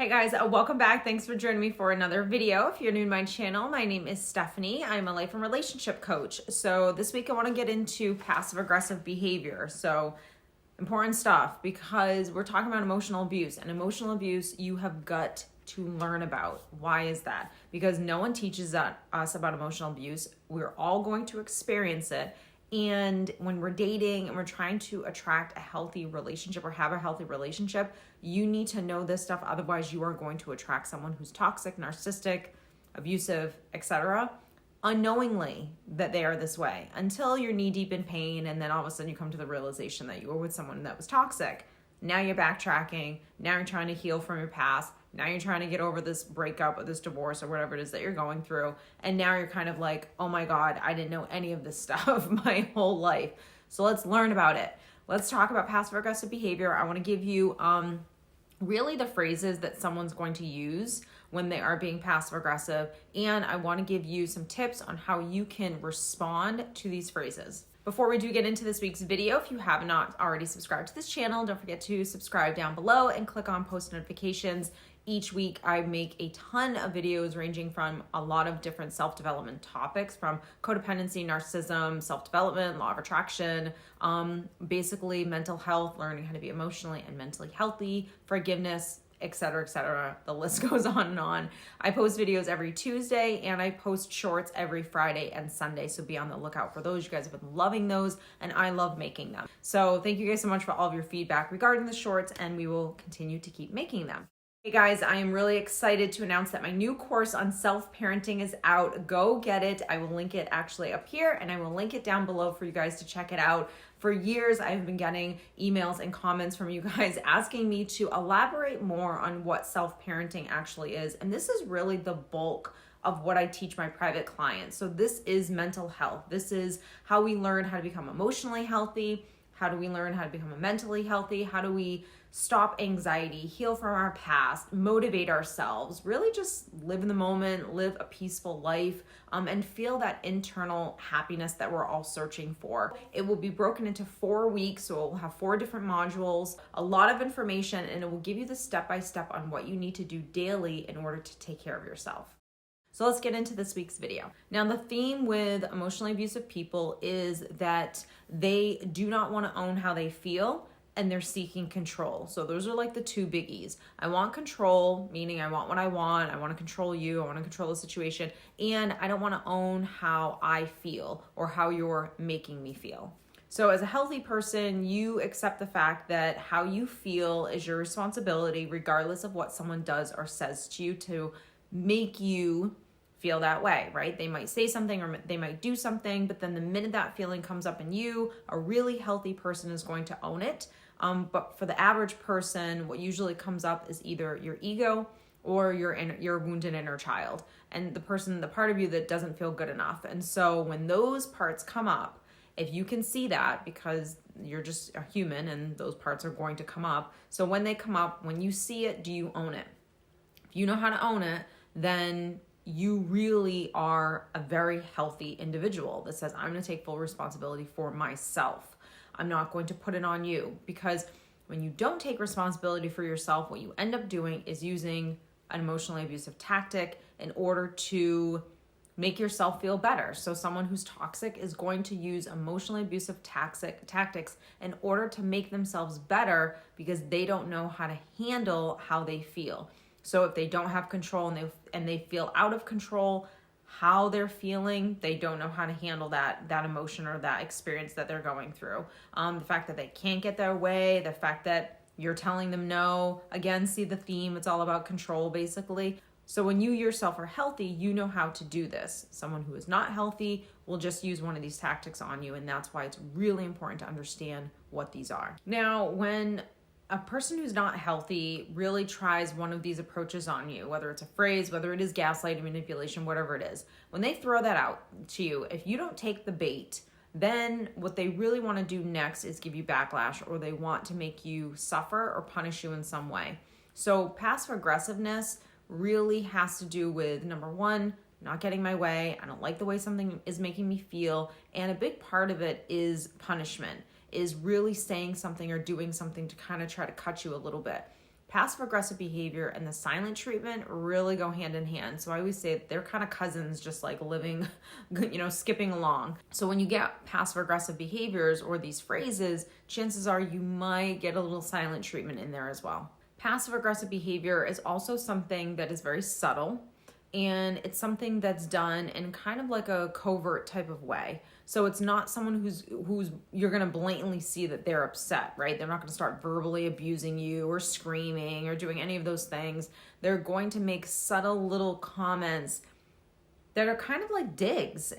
Hey guys, welcome back. Thanks for joining me for another video. If you're new to my channel, my name is Stephanie. I'm a life and relationship coach. So this week I want to get into passive aggressive behavior. So important stuff because we're talking about emotional abuse, and emotional abuse you have got to learn about. Why is that? Because no one teaches us about emotional abuse. We're all going to experience it. And when we're dating and we're trying to attract a healthy relationship or have a healthy relationship, you need to know this stuff. Otherwise, you are going to attract someone who's toxic, narcissistic, abusive, etc., unknowingly that they are this way until you're knee deep in pain. And then all of a sudden you come to the realization that you were with someone that was toxic. Now you're backtracking. Now you're trying to heal from your past. Now you're trying to get over this breakup or this divorce or whatever it is that you're going through. And now you're kind of like, oh my God, I didn't know any of this stuff my whole life. So let's learn about it. Let's talk about passive aggressive behavior. I want to give you really the phrases that someone's going to use when they are being passive aggressive. And I want to give you some tips on how you can respond to these phrases. Before we do get into this week's video, if you have not already subscribed to this channel, don't forget to subscribe down below and click on post notifications. Each week I make a ton of videos ranging from a lot of different self-development topics, from codependency, narcissism, self-development, law of attraction, basically mental health, learning how to be emotionally and mentally healthy, forgiveness, etc., etc. The list goes on and on. I post videos every Tuesday and I post shorts every Friday and Sunday. So be on the lookout for those. You guys have been loving those and I love making them. So thank you guys so much for all of your feedback regarding the shorts, and we will continue to keep making them. Hey guys, I am really excited to announce that my new course on self-parenting is out. Go get it. I will link it actually up here and I will link it down below for you guys to check it out. For years, I've been getting emails and comments from you guys asking me to elaborate more on what self-parenting actually is. And this is really the bulk of what I teach my private clients. So this is mental health. This is how we learn how to become emotionally healthy. How do we learn how to become mentally healthy? How do we stop anxiety, heal from our past, motivate ourselves, really just live in the moment, live a peaceful life, and feel that internal happiness that we're all searching for. It will be broken into 4 weeks, so it will have 4 different modules, a lot of information, and it will give you the step-by-step on what you need to do daily in order to take care of yourself. So let's get into this week's video. Now, the theme with emotionally abusive people is that they do not want to own how they feel and they're seeking control. So those are like the 2 biggies. I want control, meaning I want what I want to control you, I want to control the situation, and I don't want to own how I feel or how you're making me feel. So as a healthy person, you accept the fact that how you feel is your responsibility, regardless of what someone does or says to you to make you feel that way, right? They might say something or they might do something, but then the minute that feeling comes up in you, a really healthy person is going to own it. But for the average person, what usually comes up is either your ego or your wounded inner child, and the part of you that doesn't feel good enough. And so when those parts come up, if you can see that, because you're just a human and those parts are going to come up. So when they come up, when you see it, do you own it? If you know how to own it, then you really are a very healthy individual that says, I'm going to take full responsibility for myself. I'm not going to put it on you. Because when you don't take responsibility for yourself, what you end up doing is using an emotionally abusive tactic in order to make yourself feel better. So someone who's toxic is going to use emotionally abusive tactics in order to make themselves better because they don't know how to handle how they feel. So if they don't have control and they feel out of control, how they're feeling, they don't know how to handle that emotion or that experience that they're going through. The fact that they can't get their way, the fact that you're telling them no, again, see the theme, it's all about control basically. So when you yourself are healthy, you know how to do this. Someone who is not healthy will just use one of these tactics on you, and that's why it's really important to understand what these are. Now, when a person who's not healthy really tries one of these approaches on you, whether it's a phrase, whether it is gaslighting, manipulation, whatever it is, when they throw that out to you, if you don't take the bait, then what they really want to do next is give you backlash, or they want to make you suffer or punish you in some way. So passive aggressiveness really has to do with, number one, not getting my way. I don't like the way something is making me feel. And a big part of it is punishment, is really saying something or doing something to kind of try to cut you a little bit. passive aggressive behavior and the silent treatment really go hand in hand. So I always say they're kind of cousins, just like living, skipping along. So when you get passive aggressive behaviors or these phrases, chances are you might get a little silent treatment in there as well. Passive aggressive behavior is also something that is very subtle, and it's something that's done in kind of like a covert type of way. So it's not someone who's you're going to blatantly see that they're upset, right? They're not going to start verbally abusing you or screaming or doing any of those things. They're going to make subtle little comments that are kind of like digs,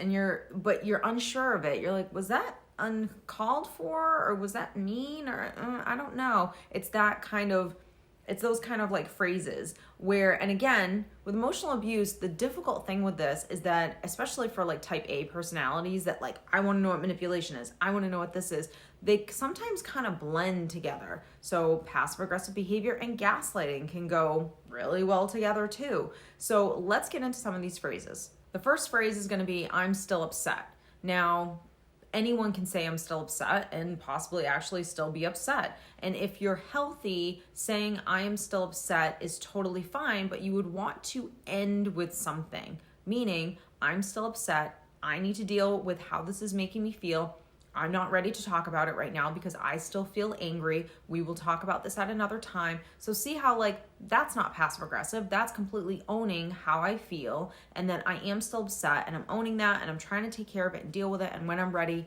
but you're unsure of it. You're like, was that uncalled for, or was that mean, or I don't know. It's those kind of like phrases where, and again, with emotional abuse, the difficult thing with this is that, especially for like type A personalities that like, I want to know what manipulation is, I want to know what this is, they sometimes kind of blend together. So passive aggressive behavior and gaslighting can go really well together too. So let's get into some of these phrases. The first phrase is going to be, I'm still upset. Now, anyone can say I'm still upset and possibly actually still be upset. And if you're healthy, saying I am still upset is totally fine, but you would want to end with something, meaning I'm still upset. I need to deal with how this is making me feel. I'm not ready to talk about it right now because I still feel angry. We will talk about this at another time. So see how that's not passive aggressive. That's completely owning how I feel and that I am still upset, and I'm owning that, and I'm trying to take care of it and deal with it. And when I'm ready,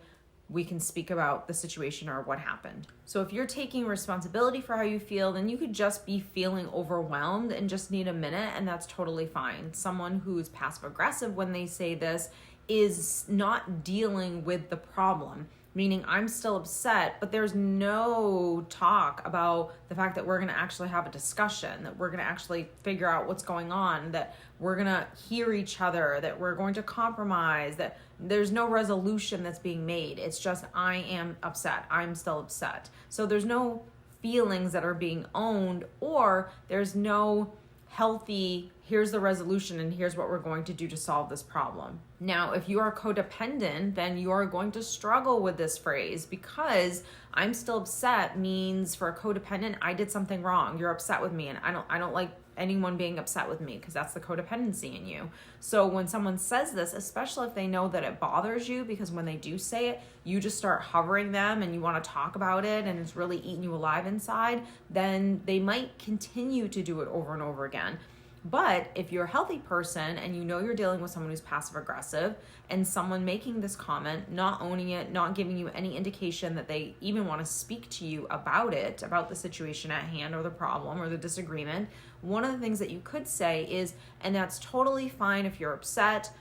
we can speak about the situation or what happened. So if you're taking responsibility for how you feel, then you could just be feeling overwhelmed and just need a minute, and that's totally fine. Someone who's passive aggressive when they say this is not dealing with the problem, meaning I'm still upset, but there's no talk about the fact that we're going to actually have a discussion, that we're going to actually figure out what's going on, that we're going to hear each other, that we're going to compromise, that there's no resolution that's being made. It's just, I am upset. I'm still upset. So there's no feelings that are being owned, or there's no healthy, here's the resolution and here's what we're going to do to solve this problem. Now, if you are codependent, then you are going to struggle with this phrase, because I'm still upset means, for a codependent, I did something wrong. You're upset with me, and I don't like anyone being upset with me, because that's the codependency in you. So when someone says this, especially if they know that it bothers you, because when they do say it, you just start hovering them and you want to talk about it and it's really eating you alive inside, then they might continue to do it over and over again. But if you're a healthy person and you know you're dealing with someone who's passive aggressive, and someone making this comment, not owning it, not giving you any indication that they even want to speak to you about it, about the situation at hand or the problem or the disagreement, one of the things that you could say is, and that's totally fine if you're upset,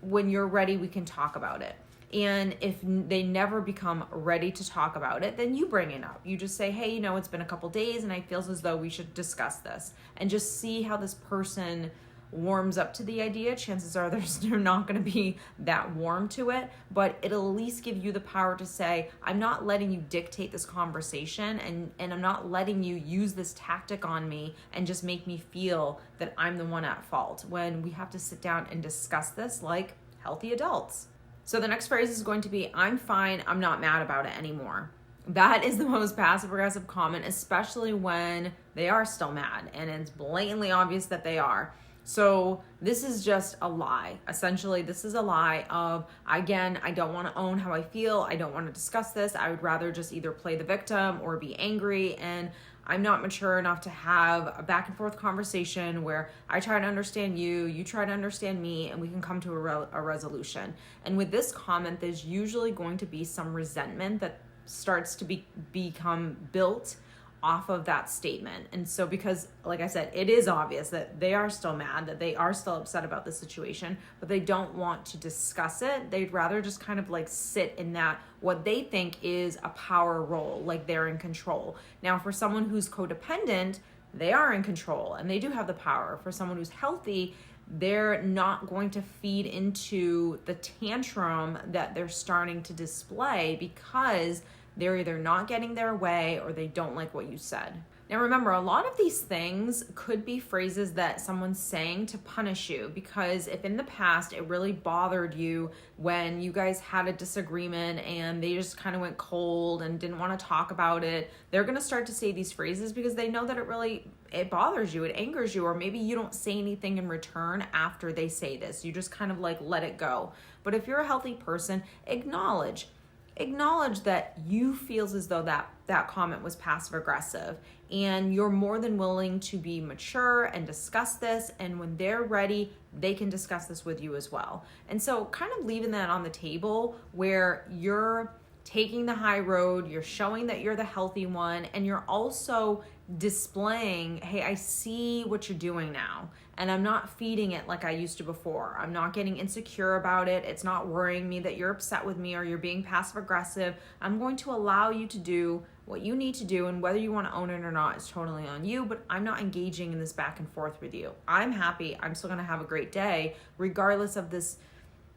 when you're ready, we can talk about it. And if they never become ready to talk about it, then you bring it up. You just say, hey, it's been a couple days and I feel as though we should discuss this, and just see how this person warms up to the idea. Chances are they're not going to be that warm to it, but it'll at least give you the power to say, I'm not letting you dictate this conversation, and I'm not letting you use this tactic on me and just make me feel that I'm the one at fault, when we have to sit down and discuss this like healthy adults. So the next phrase is going to be, I'm fine, I'm not mad about it anymore. That is the most passive aggressive comment, especially when they are still mad and it's blatantly obvious that they are. So this is just a lie. Essentially, this is a lie of, again, I don't want to own how I feel. I don't want to discuss this. I would rather just either play the victim or be angry. And I'm not mature enough to have a back and forth conversation where I try to understand you, you try to understand me, and we can come to a resolution. And with this comment, there's usually going to be some resentment that starts to become built off of that statement. And so, because like I said, it is obvious that they are still mad, that they are still upset about the situation, but they don't want to discuss it. They'd rather just kind of sit in that, what they think is a power role, like they're in control. Now, for someone who's codependent, they are in control and they do have the power. For someone who's healthy, they're not going to feed into the tantrum that they're starting to display, because they're either not getting their way or they don't like what you said. Now remember, a lot of these things could be phrases that someone's saying to punish you, because if in the past it really bothered you when you guys had a disagreement and they just kind of went cold and didn't want to talk about it, they're going to start to say these phrases because they know that it really it bothers you, it angers you, or maybe you don't say anything in return after they say this. You just kind of like let it go. But if you're a healthy person, acknowledge that you feels as though that comment was passive aggressive, and you're more than willing to be mature and discuss this, and when they're ready, they can discuss this with you as well. And so kind of leaving that on the table where you're taking the high road, you're showing that you're the healthy one, and you're also displaying, hey, I see what you're doing now, and I'm not feeding it like I used to before. I'm not getting insecure about it. It's not worrying me that you're upset with me or you're being passive aggressive. I'm going to allow you to do what you need to do, and whether you want to own it or not is totally on you, but I'm not engaging in this back and forth with you. I'm happy. I'm still going to have a great day, regardless of this,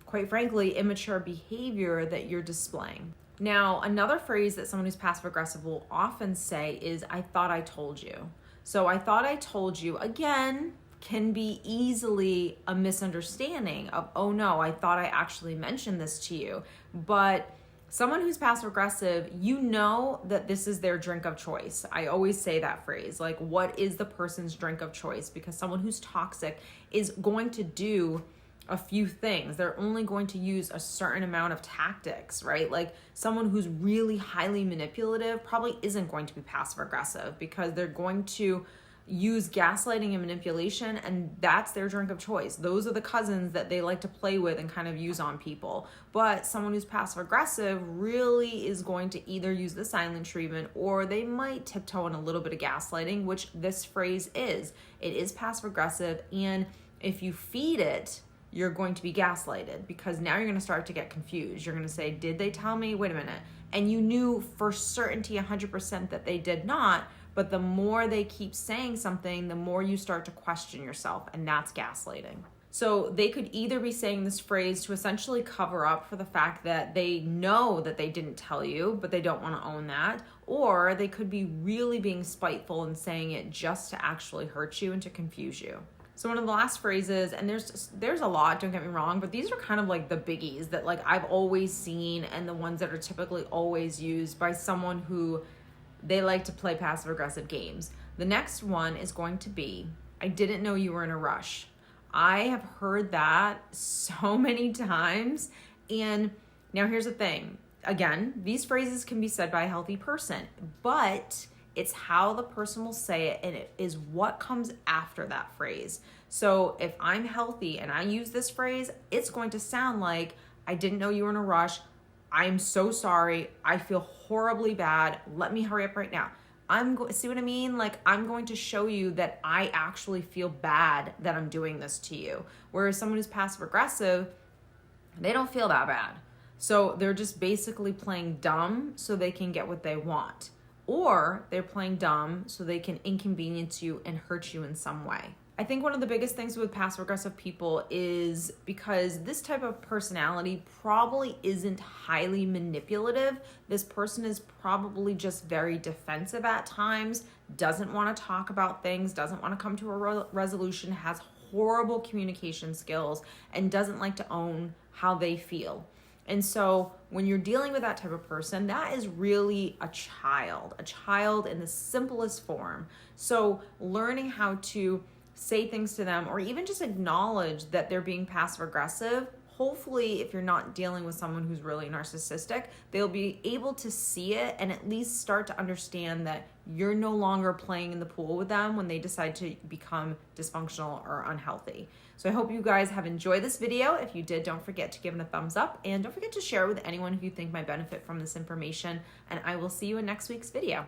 quite frankly, immature behavior that you're displaying. Now, another phrase that someone who's passive aggressive will often say is, I thought I told you. So I thought I told you, again, can be easily a misunderstanding of, oh no, I thought I actually mentioned this to you. But someone who's passive aggressive, you know that this is their drink of choice. I always say that phrase, like, what is the person's drink of choice? Because someone who's toxic is going to do a few things. They're only going to use a certain amount of tactics, right? Like someone who's really highly manipulative probably isn't going to be passive aggressive, because they're going to use gaslighting and manipulation, and that's their drink of choice. Those are the cousins that they like to play with and kind of use on people. But someone who's passive aggressive really is going to either use the silent treatment, or they might tiptoe in a little bit of gaslighting, which this phrase is. It is passive aggressive, and if you feed it, you're going to be gaslighted, because now you're going to start to get confused. You're going to say, did they tell me? Wait a minute. And you knew for certainty 100% that they did not, but the more they keep saying something, the more you start to question yourself, and that's gaslighting. So they could either be saying this phrase to essentially cover up for the fact that they know that they didn't tell you, but they don't want to own that, or they could be really being spiteful and saying it just to actually hurt you and to confuse you. So one of the last phrases, and there's a lot, don't get me wrong, but these are kind of like the biggies that like I've always seen, and the ones that are typically always used by someone who they like to play passive aggressive games. The next one is going to be, I didn't know you were in a rush. I have heard that so many times. And now here's the thing. Again, these phrases can be said by a healthy person, but it's how the person will say it, and it is what comes after that phrase. So if I'm healthy and I use this phrase, it's going to sound like, I didn't know you were in a rush. I'm so sorry. I feel horribly bad. Let me hurry up right now. See what I mean? Like, I'm going to show you that I actually feel bad that I'm doing this to you. Whereas someone who's passive aggressive, they don't feel that bad. So they're just basically playing dumb so they can get what they want. Or they're playing dumb so they can inconvenience you and hurt you in some way. I think one of the biggest things with passive aggressive people is because this type of personality probably isn't highly manipulative. This person is probably just very defensive at times, doesn't want to talk about things, doesn't want to come to a resolution, has horrible communication skills, and doesn't like to own how they feel. And so when you're dealing with that type of person, that is really a child in the simplest form. So learning how to say things to them, or even just acknowledge that they're being passive aggressive. Hopefully, if you're not dealing with someone who's really narcissistic, they'll be able to see it and at least start to understand that you're no longer playing in the pool with them when they decide to become dysfunctional or unhealthy. So I hope you guys have enjoyed this video. If you did, don't forget to give it a thumbs up, and don't forget to share it with anyone who you think might benefit from this information. And I will see you in next week's video.